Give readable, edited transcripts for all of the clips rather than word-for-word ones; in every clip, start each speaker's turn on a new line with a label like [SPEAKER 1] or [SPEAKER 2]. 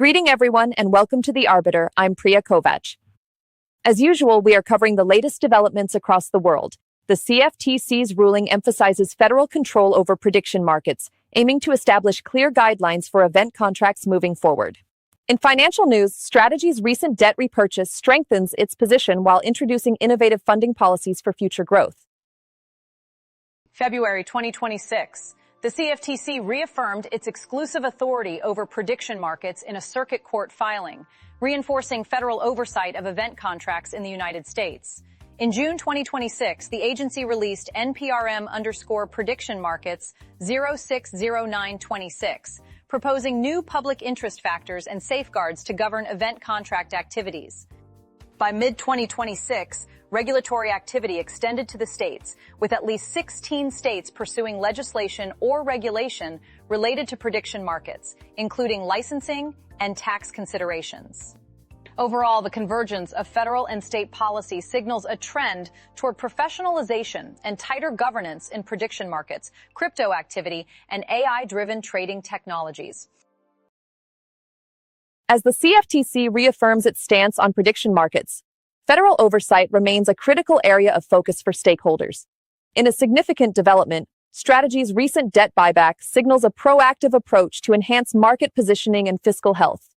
[SPEAKER 1] Greeting everyone and welcome to the Arbiter. I'm Priya Kovac. As usual, we are covering the latest developments across the world. The CFTC's ruling emphasizes federal control over prediction markets, aiming to establish clear guidelines for event contracts moving forward. In financial news, Strategy's recent debt repurchase strengthens its position while introducing innovative funding policies for future growth.
[SPEAKER 2] February 2026. The CFTC reaffirmed its exclusive authority over prediction markets in a circuit court filing, reinforcing federal oversight of event contracts in the United States. In June 2026, the agency released NPRM_prediction markets 060926, proposing new public interest factors and safeguards to govern event contract activities. By mid-2026, regulatory activity extended to the states, with at least 16 states pursuing legislation or regulation related to prediction markets, including licensing and tax considerations. Overall, the convergence of federal and state policy signals a trend toward professionalization and tighter governance in prediction markets, crypto activity, and AI-driven trading technologies.
[SPEAKER 1] As the CFTC reaffirms its stance on prediction markets, federal oversight remains a critical area of focus for stakeholders. In a significant development, Strategy's recent debt buyback signals a proactive approach to enhance market positioning and fiscal health.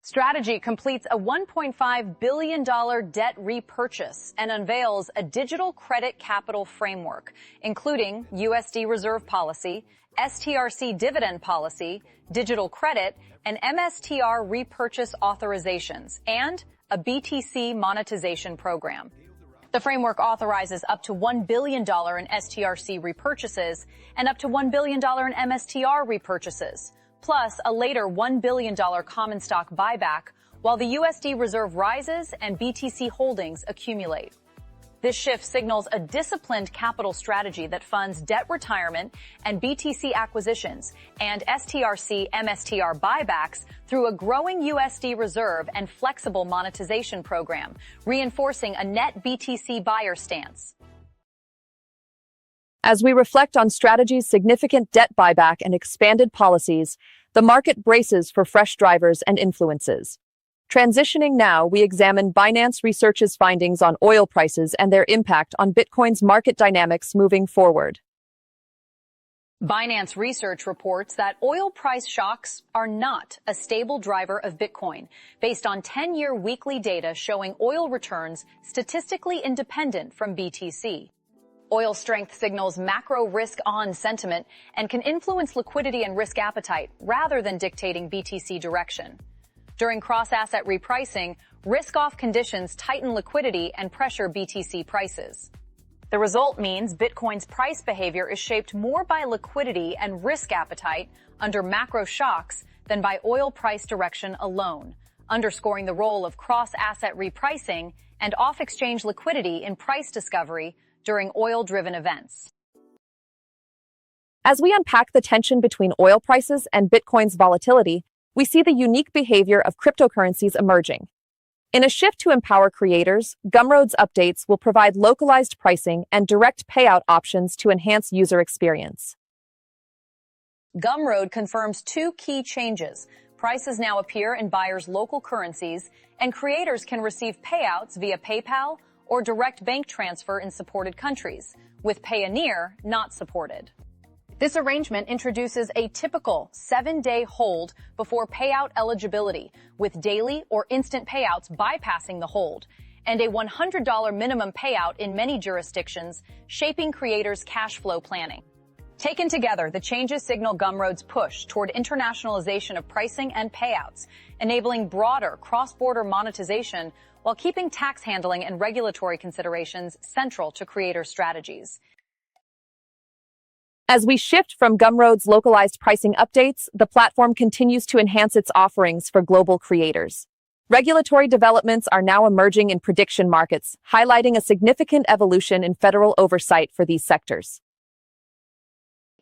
[SPEAKER 2] Strategy completes a $1.5 billion debt repurchase and unveils a digital credit capital framework, including USD reserve policy, STRC dividend policy, digital credit, and MSTR repurchase authorizations, and a BTC monetization program. The framework authorizes up to $1 billion in STRC repurchases and up to $1 billion in MSTR repurchases, plus a later $1 billion common stock buyback while the USD reserve rises and BTC holdings accumulate. This shift signals a disciplined capital strategy that funds debt retirement and BTC acquisitions and STRC/MSTR buybacks through a growing USD reserve and flexible monetization program, reinforcing a net BTC buyer stance.
[SPEAKER 1] As we reflect on Strategy's significant debt buyback and expanded policies, the market braces for fresh drivers and influences. Transitioning now, we examine Binance Research's findings on oil prices and their impact on Bitcoin's market dynamics moving forward.
[SPEAKER 2] Binance Research reports that oil price shocks are not a stable driver of Bitcoin, based on 10-year weekly data showing oil returns statistically independent from BTC. Oil strength signals macro risk-on sentiment and can influence liquidity and risk appetite rather than dictating BTC direction. During cross-asset repricing, risk-off conditions tighten liquidity and pressure BTC prices. The result means Bitcoin's price behavior is shaped more by liquidity and risk appetite under macro shocks than by oil price direction alone, underscoring the role of cross-asset repricing and off-exchange liquidity in price discovery during oil-driven events.
[SPEAKER 1] As we unpack the tension between oil prices and Bitcoin's volatility, we see the unique behavior of cryptocurrencies emerging. In a shift to empower creators, Gumroad's updates will provide localized pricing and direct payout options to enhance user experience.
[SPEAKER 2] Gumroad confirms two key changes. Prices now appear in buyers' local currencies, and creators can receive payouts via PayPal or direct bank transfer in supported countries, with Payoneer not supported. This arrangement introduces a typical 7-day hold before payout eligibility, with daily or instant payouts bypassing the hold, and a $100 minimum payout in many jurisdictions, shaping creators' cash flow planning. Taken together, the changes signal Gumroad's push toward internationalization of pricing and payouts, enabling broader cross-border monetization while keeping tax handling and regulatory considerations central to creator strategies.
[SPEAKER 1] As we shift from Gumroad's localized pricing updates, the platform continues to enhance its offerings for global creators. Regulatory developments are now emerging in prediction markets, highlighting a significant evolution in federal oversight for these sectors.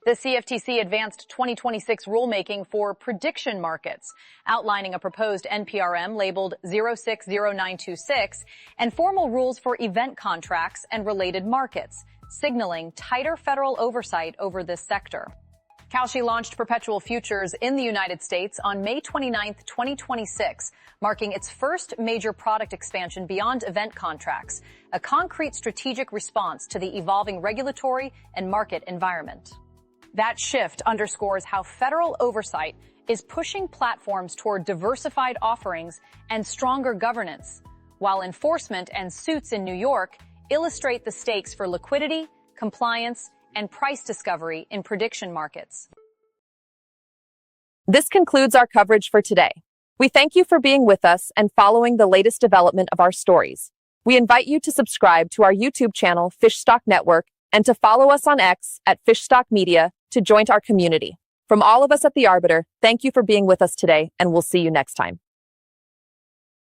[SPEAKER 2] The CFTC advanced 2026 rulemaking for prediction markets, outlining a proposed NPRM labeled 060926 and formal rules for event contracts and related markets, signaling tighter federal oversight over this sector. Kalshi launched perpetual futures in the United States on May 29, 2026, marking its first major product expansion beyond event contracts, a concrete strategic response to the evolving regulatory and market environment. That shift underscores how federal oversight is pushing platforms toward diversified offerings and stronger governance, while enforcement and suits in New York illustrate the stakes for liquidity, compliance, and price discovery in prediction markets.
[SPEAKER 1] This concludes our coverage for today. We thank you for being with us and following the latest development of our stories. We invite you to subscribe to our YouTube channel, Fishstock Network, and to follow us on X at Fishstock Media to join our community. From all of us at The Arbiter, thank you for being with us today, and we'll see you next time.